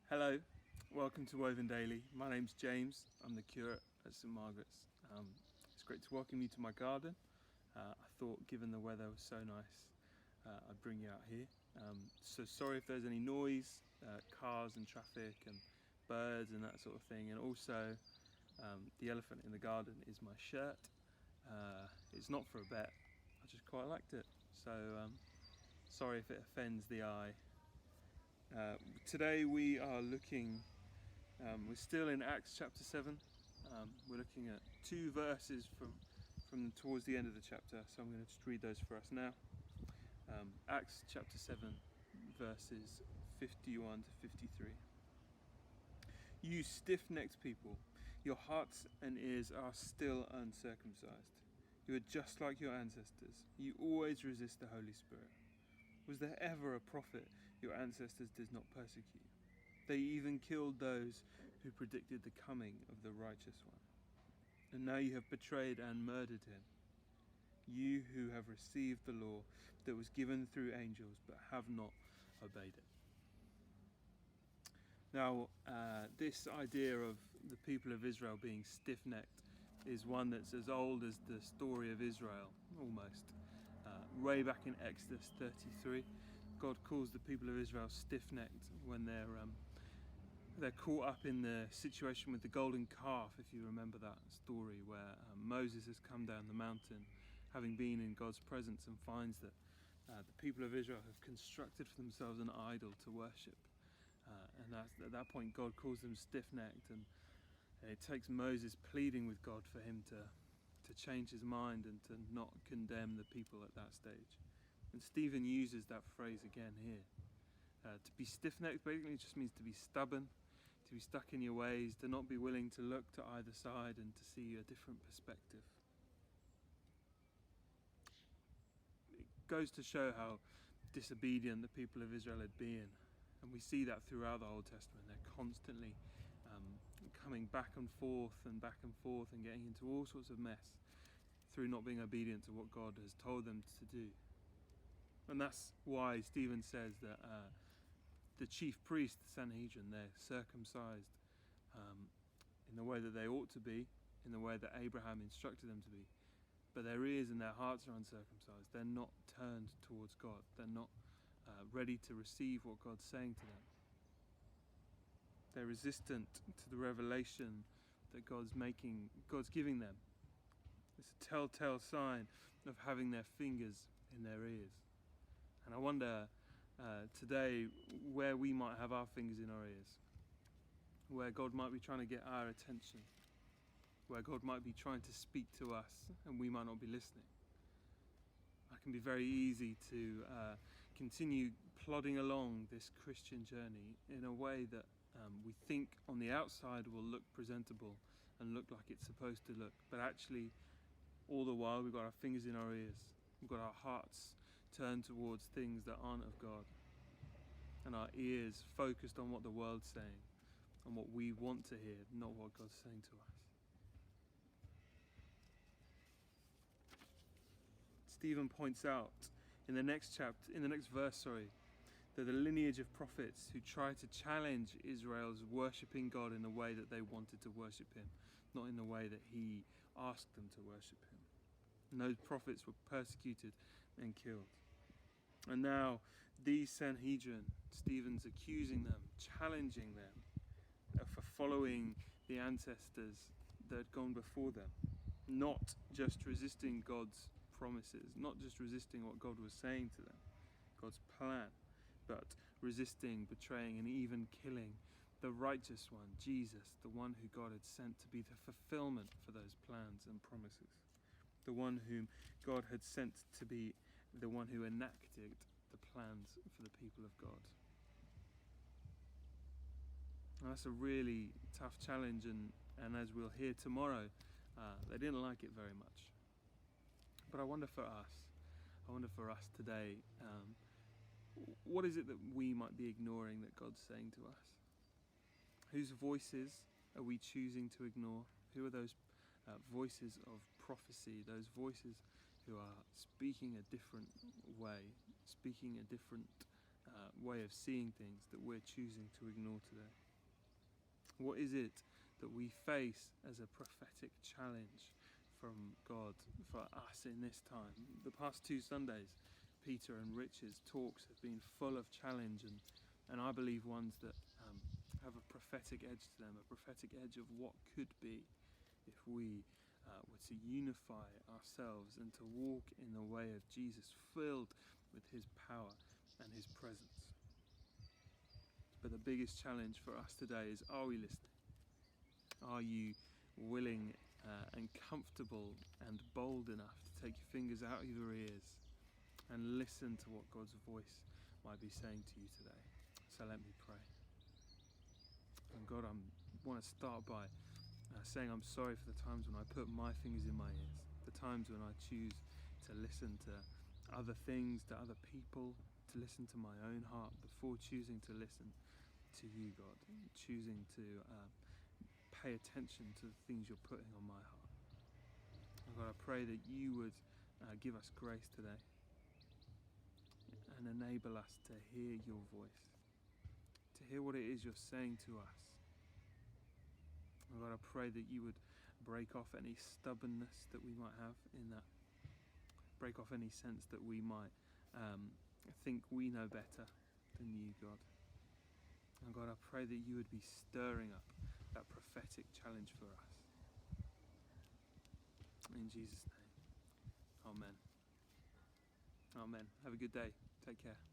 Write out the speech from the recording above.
Hello, welcome to Woven Daily. My name's James. I'm the curate at St Margaret's. It's great to welcome you to my garden. I thought, given the weather was so nice, I'd bring you out here. So sorry if there's any noise, cars and traffic and birds and that sort of thing. And also, the elephant in the garden is my shirt. It's not for a bet. I just quite liked it. So sorry if it offends the eye. Today we are looking, we're still in Acts chapter 7. We're looking at two verses from towards the end of the chapter, so I'm going to just read those for us now. Acts chapter 7, verses 51 to 53. You stiff-necked people, your hearts and ears are still uncircumcised. You are just like your ancestors. You always resist the Holy Spirit. Was there ever a prophet your ancestors did not persecute? They even killed those who predicted the coming of the righteous one. And now you have betrayed and murdered him. You who have received the law that was given through angels but have not obeyed it. Now, this idea of the people of Israel being stiff-necked is one that's as old as the story of Israel, almost. Way back in Exodus 33, God calls the people of Israel stiff-necked when they're caught up in the situation with the golden calf, if you remember that story, where Moses has come down the mountain, having been in God's presence, and finds that the people of Israel have constructed for themselves an idol to worship. And at that point, God calls them stiff-necked, and it takes Moses pleading with God for him to change his mind and to not condemn the people at that stage. And Stephen uses that phrase again here. To be stiff-necked basically just means to be stubborn, to be stuck in your ways, to not be willing to look to either side and to see a different perspective. It goes to show how disobedient the people of Israel had been. And we see that throughout the Old Testament. They're constantly coming back and forth and getting into all sorts of mess through not being obedient to what God has told them to do. And that's why Stephen says that the chief priest, the Sanhedrin, they're circumcised in the way that they ought to be, in the way that Abraham instructed them to be. But their ears and their hearts are uncircumcised. They're not turned towards God. They're not ready to receive what God's saying to them. They're resistant to the revelation that God's giving them. It's a telltale sign of having their fingers in their ears. And I wonder today where we might have our fingers in our ears, where God might be trying to get our attention, where God might be trying to speak to us and we might not be listening. It can be very easy to continue plodding along this Christian journey in a way that we think on the outside will look presentable and look like it's supposed to look, but actually all the while we've got our fingers in our ears, we've got our hearts turned towards things that aren't of God, and our ears focused on what the world's saying, on what we want to hear, not what God's saying to us. Stephen points out in the next verse, that the lineage of prophets who tried to challenge Israel's worshipping God in the way that they wanted to worship him, not in the way that he asked them to worship him. And those prophets were persecuted and killed. And now these Sanhedrin, Stephen's accusing them, challenging them for following the ancestors that had gone before them, not just resisting God's promises, not just resisting what God was saying to them, God's plan, but resisting, betraying, and even killing the righteous one, Jesus, the one who God had sent to be the fulfillment for those plans and promises, the one whom God had sent to be the one who enacted the plans for the people of God. And that's a really tough challenge, and as we'll hear tomorrow, they didn't like it very much. But I wonder for us today, what is it that we might be ignoring that God's saying to us? Whose voices are we choosing to ignore? Who are those voices of prophecy, those voices who are speaking a different way, speaking a different way of seeing things that we're choosing to ignore today? What is it that we face as a prophetic challenge from God for us in this time? The past 2 Sundays, Peter and Richard's talks have been full of challenge and I believe ones that have a prophetic edge to them, a prophetic edge of what could be if we were to unify ourselves and to walk in the way of Jesus, filled with his power and his presence. But the biggest challenge for us today is, are we listening? Are you willing and comfortable and bold enough to take your fingers out of your ears and listen to what God's voice might be saying to you today? So let me pray. And God, I want to start by saying I'm sorry for the times when I put my fingers in my ears, the times when I choose to listen to other things, to other people, to listen to my own heart before choosing to listen to you, God, choosing to pay attention to the things you're putting on my heart. And God, I pray that you would give us grace today and enable us to hear your voice, to hear what it is you're saying to us. And God, I pray that you would break off any stubbornness that we might have in that, break off any sense that we might think we know better than you, God. And God, I pray that you would be stirring up that prophetic challenge for us. In Jesus' name, amen. Amen. Have a good day. Take care.